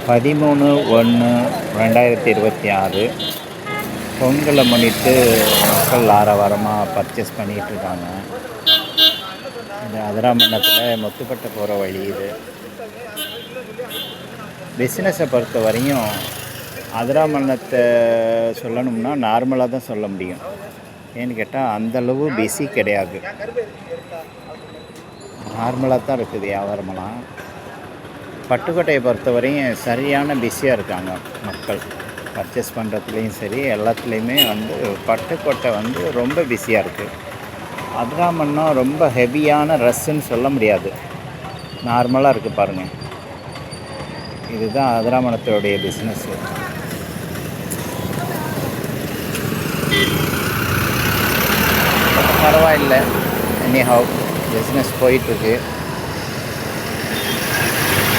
13/1/2026 பொங்கலை முன்னிட்டு மக்கள் ஆரவாரமாக பர்ச்சேஸ் பண்ணிகிட்ருக்காங்க. இந்த அதிராமண்டலத்தில் முத்துப்பட்ட போகிற வழி இது. பிஸ்னஸை பொறுத்த வரையும் அதிராமண்டலத்தை சொல்லணும்னா நார்மலாக தான் சொல்ல முடியும். ஏன்னு கேட்டால் அந்தளவு பிஸி கிடையாது, நார்மலாக தான் இருக்குது வியாபாரமெல்லாம். பட்டுக்கோட்டையை பொறுத்தவரையும் சரியான பிஸியாக இருக்காங்க மக்கள். பர்ச்சேஸ் பண்ணுறதுலேயும் சரி, எல்லாத்துலேயுமே பட்டுக்கோட்டை ரொம்ப பிஸியாக இருக்குது. அதிராமன்னம் ரொம்ப ஹெவியான ரஷ்ஷுன்னு சொல்ல முடியாது, நார்மலாக இருக்குது பாருங்கள். இதுதான் அதிராமணத்தோடைய பிஸ்னஸ்ஸு. பரவாயில்லை, எனிஹவ் பிஸ்னஸ் போயிட்டுருக்கு.